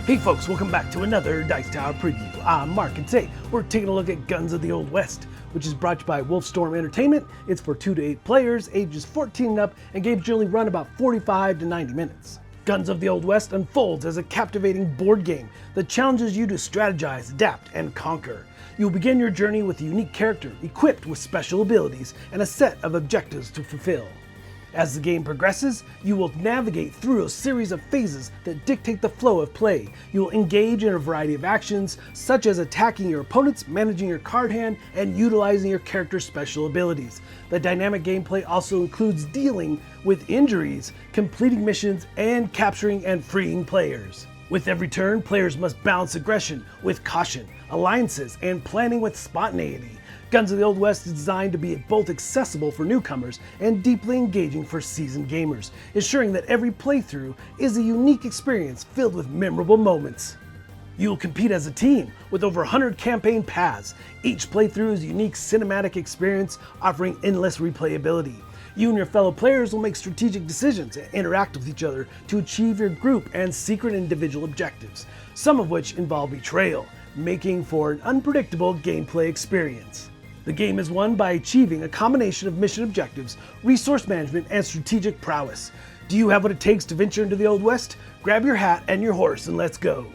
Hey folks, welcome back to another Dice Tower preview. I'm Mark, and today we're taking a look at Guns of the Old West, which is brought to you by Wolfstorm Entertainment. It's for 2 to 8 players, ages 14 and up, and games generally run about 45 to 90 minutes. Guns of the Old West unfolds as a captivating board game that challenges you to strategize, adapt, and conquer. You'll begin your journey with a unique character, equipped with special abilities, and a set of objectives to fulfill. As the game progresses, you will navigate through a series of phases that dictate the flow of play. You will engage in a variety of actions, such as attacking your opponents, managing your card hand, and utilizing your character's special abilities. The dynamic gameplay also includes dealing with injuries, completing missions, and capturing and freeing players. With every turn, players must balance aggression with caution, alliances, and planning with spontaneity. Guns of the Old West is designed to be both accessible for newcomers and deeply engaging for seasoned gamers, ensuring that every playthrough is a unique experience filled with memorable moments. You will compete as a team with over 100 campaign paths. Each playthrough is a unique cinematic experience offering endless replayability. You and your fellow players will make strategic decisions and interact with each other to achieve your group and secret individual objectives, some of which involve betrayal, making for an unpredictable gameplay experience. The game is won by achieving a combination of mission objectives, resource management, and strategic prowess. Do you have what it takes to venture into the Old West? Grab your hat and your horse and let's go.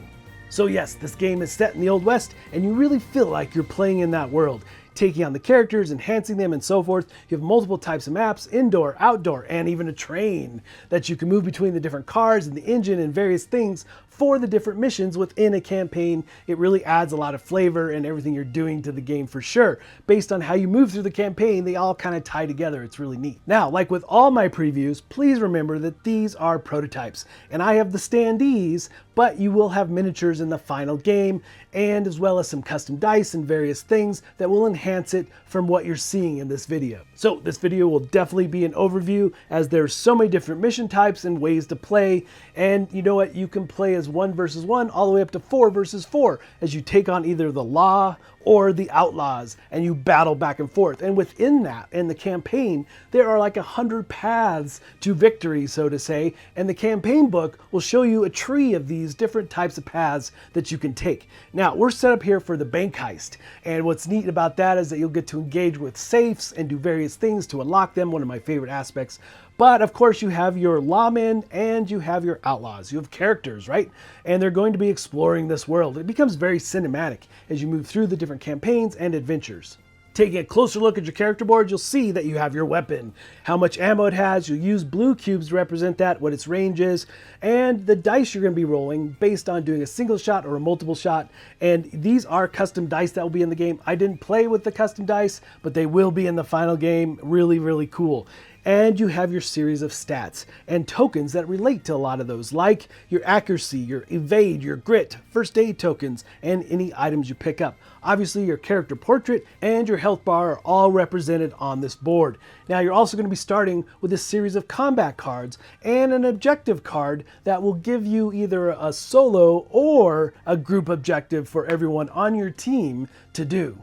So yes, this game is set in the Old West, and you really feel like you're playing in that world, taking on the characters, enhancing them, and so forth. You have multiple types of maps, indoor, outdoor, and even a train that you can move between the different cars and the engine and various things for the different missions within a campaign. It really adds a lot of flavor and everything you're doing to the game for sure. Based on how you move through the campaign, they all kind of tie together. It's really neat. Now, like with all my previews, please remember that these are prototypes, and I have the standees, but you will have miniatures in the final game, and as well as some custom dice and various things that will enhance it from what you're seeing in this video. So this video will definitely be an overview, as there's so many different mission types and ways to play, and you know what, you can play as 1 versus 1 all the way up to 4 versus 4 as you take on either the law or the outlaws and you battle back and forth. And within that, in the campaign, there are like 100 paths to victory, so to say, and the campaign book will show you a tree of these different types of paths that you can take. Now, we're set up here for the bank heist, and what's neat about that is that you'll get to engage with safes and do various things to unlock them, one of my favorite aspects. But of course you have your lawmen and you have your outlaws. You have characters, right? And they're going to be exploring this world. It becomes very cinematic as you move through the different campaigns and adventures. Taking a closer look at your character board, you'll see that you have your weapon, how much ammo it has. You'll use blue cubes to represent that, what its range is, and the dice you're going to be rolling based on doing a single shot or a multiple shot. And these are custom dice that will be in the game. I didn't play with the custom dice, but they will be in the final game. Really, really cool. And you have your series of stats and tokens that relate to a lot of those, like your accuracy, your evade, your grit, first aid tokens, and any items you pick up. Obviously, your character portrait and your health bar are all represented on this board. Now, you're also going to be starting with a series of combat cards and an objective card that will give you either a solo or a group objective for everyone on your team to do.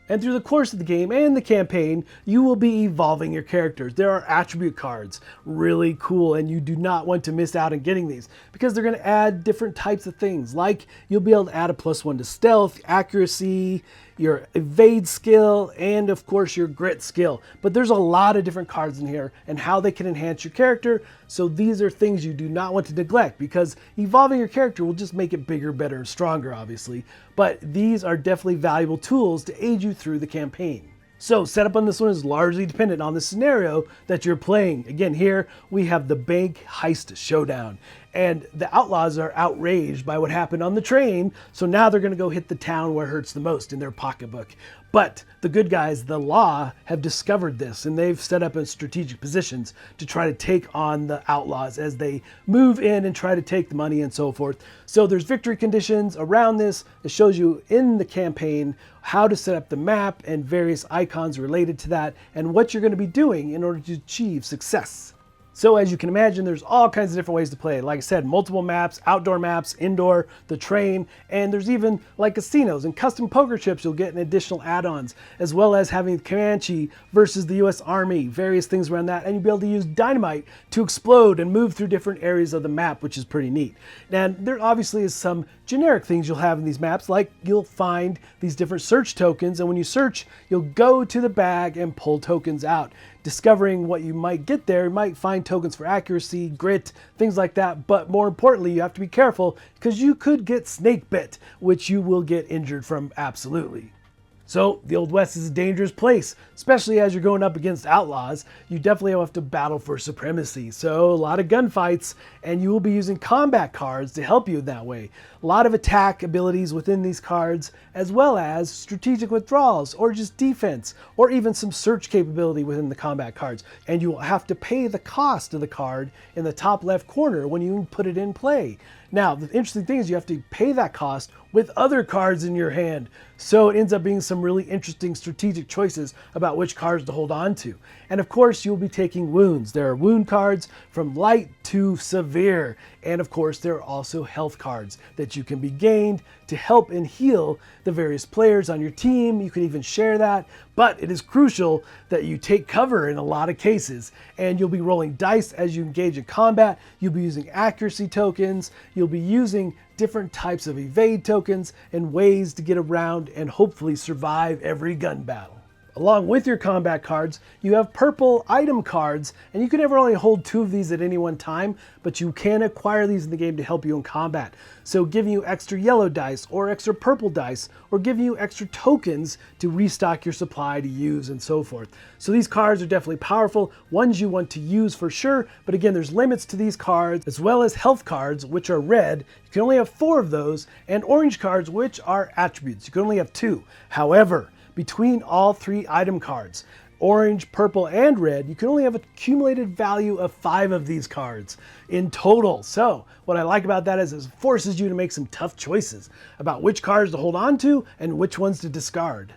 And through the course of the game and the campaign, you will be evolving your characters. There are attribute cards, really cool, and you do not want to miss out on getting these because they're going to add different types of things. Like you'll be able to add a +1 to stealth, accuracy, your evade skill, and of course your grit skill. But there's a lot of different cards in here and how they can enhance your character. So these are things you do not want to neglect, because evolving your character will just make it bigger, better, and stronger, obviously. But these are definitely valuable tools to aid you through the campaign. So setup on this one is largely dependent on the scenario that you're playing. Again, here we have the bank heist showdown, and the outlaws are outraged by what happened on the train, so now they're going to go hit the town where it hurts the most, in their pocketbook. But the good guys, the law, have discovered this, and they've set up in strategic positions to try to take on the outlaws as they move in and try to take the money and so forth. So there's victory conditions around this. It shows you in the campaign how to set up the map and various icons related to that and what you're going to be doing in order to achieve success. So as you can imagine, there's all kinds of different ways to play it. Like I said, multiple maps, outdoor maps, indoor, the train, and there's even like casinos and custom poker chips you'll get in additional add-ons, as well as having Comanche versus the US Army, various things around that, and you'll be able to use dynamite to explode and move through different areas of the map, which is pretty neat. And there obviously is some generic things you'll have in these maps, like you'll find these different search tokens, and when you search, you'll go to the bag and pull tokens out. Discovering what you might get there, you might find tokens for accuracy, grit, things like that, but more importantly, you have to be careful because you could get snake bit, which you will get injured from absolutely. So the Old West is a dangerous place, especially as you're going up against outlaws. You definitely have to battle for supremacy. So a lot of gunfights, and you will be using combat cards to help you in that way. A lot of attack abilities within these cards, as well as strategic withdrawals, or just defense, or even some search capability within the combat cards. And you will have to pay the cost of the card in the top left corner when you put it in play. Now, the interesting thing is you have to pay that cost with other cards in your hand. So it ends up being some really interesting strategic choices about which cards to hold on to. And of course, you'll be taking wounds. There are wound cards from light to severe. And of course, there are also health cards that you can be gained to help and heal the various players on your team. You can even share that, but it is crucial that you take cover in a lot of cases, and you'll be rolling dice as you engage in combat. You'll be using accuracy tokens. You'll be using different types of evade tokens and ways to get around and hopefully survive every gun battle. Along with your combat cards, you have purple item cards, and you can ever only hold 2 of these at any one time, but you can acquire these in the game to help you in combat. So giving you extra yellow dice or extra purple dice, or giving you extra tokens to restock your supply to use and so forth. So these cards are definitely powerful, ones you want to use for sure, but again, there's limits to these cards, as well as health cards, which are red. You can only have 4 of those, and orange cards, which are attributes. You can only have 2. However, between all 3 item cards, orange, purple, and red, you can only have an accumulated value of 5 of these cards in total. So what I like about that is it forces you to make some tough choices about which cards to hold on to and which ones to discard.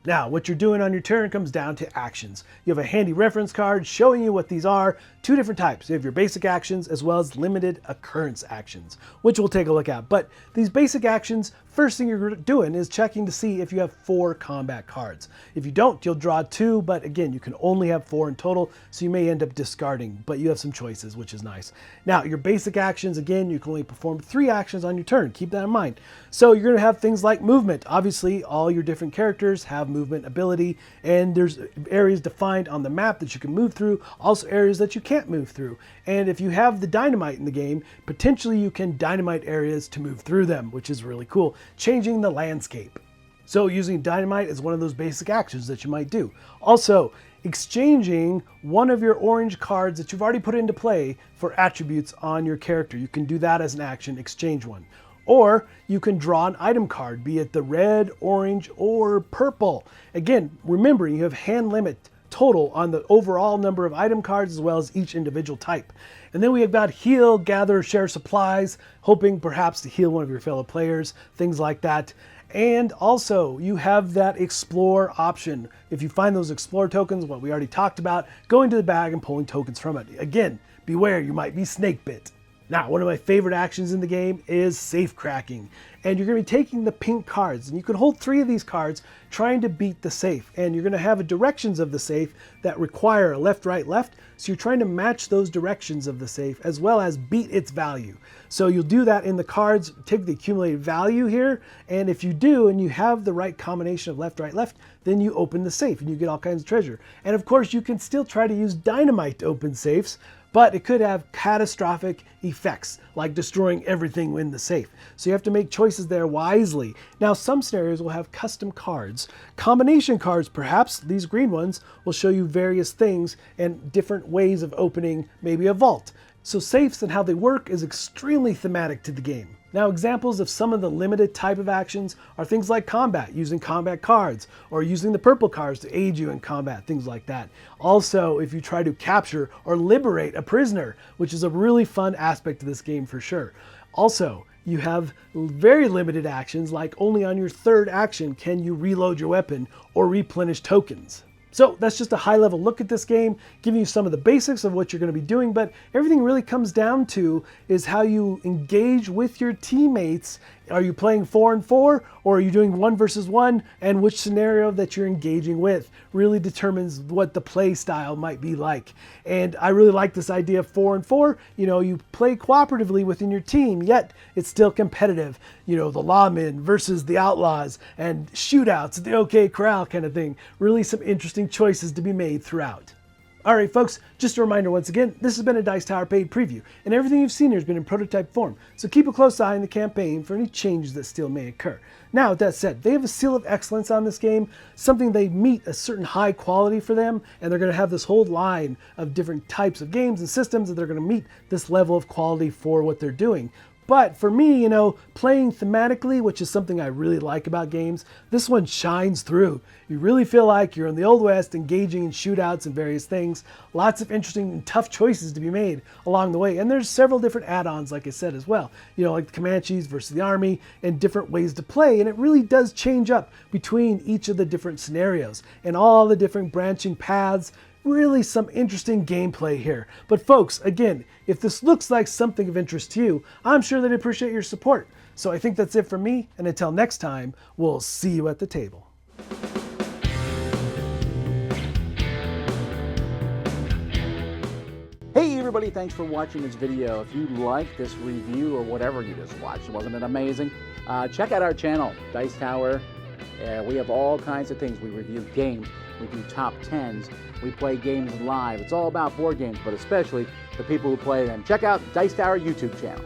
Now, what you're doing on your turn comes down to actions. You have a handy reference card showing you what these are. 2 different types. You have your basic actions as well as limited occurrence actions, which we'll take a look at. But these basic actions, first thing you're doing is checking to see if you have 4 combat cards. If you don't, you'll draw 2, but again, you can only have 4 in total, so you may end up discarding, but you have some choices, which is nice. Now, your basic actions, again, you can only perform 3 actions on your turn. Keep that in mind. So you're going to have things like movement. Obviously, all your different characters have movement ability, and there's areas defined on the map that you can move through, also areas that you can't move through. And if you have the dynamite in the game, potentially you can dynamite areas to move through them, which is really cool, changing the landscape. So using dynamite is one of those basic actions that you might do. Also, exchanging one of your orange cards that you've already put into play for attributes on your character. You can do that as an action, exchange one. Or you can draw an item card, be it the red, orange, or purple. Again, remembering you have hand limit total on the overall number of item cards as well as each individual type. And then we have got heal, gather, share supplies, hoping perhaps to heal one of your fellow players, things like that. And also you have that explore option. If you find those explore tokens, what we already talked about, going to the bag and pulling tokens from it. Again, beware, you might be snake bit. Now, one of my favorite actions in the game is safe cracking. And you're going to be taking the pink cards, and you can hold 3 of these cards trying to beat the safe. And you're going to have directions of the safe that require a left, right, left. So you're trying to match those directions of the safe as well as beat its value. So you'll do that in the cards, take the accumulated value here. And if you do, and you have the right combination of left, right, left, then you open the safe and you get all kinds of treasure. And of course, you can still try to use dynamite to open safes, but it could have catastrophic effects like destroying everything in the safe. So you have to make choices there wisely. Now, some scenarios will have custom cards. Combination cards, perhaps, these green ones, will show you various things and different ways of opening maybe a vault. So safes and how they work is extremely thematic to the game. Now, examples of some of the limited type of actions are things like combat, using combat cards, or using the purple cards to aid you in combat, things like that. Also, if you try to capture or liberate a prisoner, which is a really fun aspect of this game for sure. Also, you have very limited actions, like only on your 3rd action can you reload your weapon or replenish tokens. So that's just a high-level look at this game, giving you some of the basics of what you're going to be doing, but everything really comes down to is how you engage with your teammates. Are you playing 4-4, or are you doing 1 versus 1, and which scenario that you're engaging with really determines what the play style might be like. And I really like this idea of 4-4. You know, you play cooperatively within your team, yet it's still competitive. You know, the lawmen versus the outlaws, and shootouts, the OK Corral kind of thing. Really some interesting choices to be made throughout. All right, folks, just a reminder once again, this has been a Dice Tower paid preview, and everything you've seen here has been in prototype form, so keep a close eye on the campaign for any changes that still may occur. Now, with that said, they have a seal of excellence on this game, something they meet a certain high quality for them, and they're going to have this whole line of different types of games and systems that they're going to meet this level of quality for what they're doing. But for me, you know, playing thematically, which is something I really like about games, this one shines through. You really feel like you're in the Old West, engaging in shootouts and various things. Lots of interesting and tough choices to be made along the way. And there's several different add-ons, like I said, as well. You know, like the Comanches versus the Army, and different ways to play. And it really does change up between each of the different scenarios and all the different branching paths. Really some interesting gameplay here. But folks, again, if this looks like something of interest to you, I'm sure they'd appreciate your support. So I think that's it from me, and until next time, we'll see you at the table. Hey everybody, thanks for watching this video. If you like this review or whatever you just watched, wasn't it amazing? Check out our channel, Dice Tower. We have all kinds of things. We review games, we do top 10s, we play games live. It's all about board games, but especially the people who play them. Check out Dice Tower YouTube channel.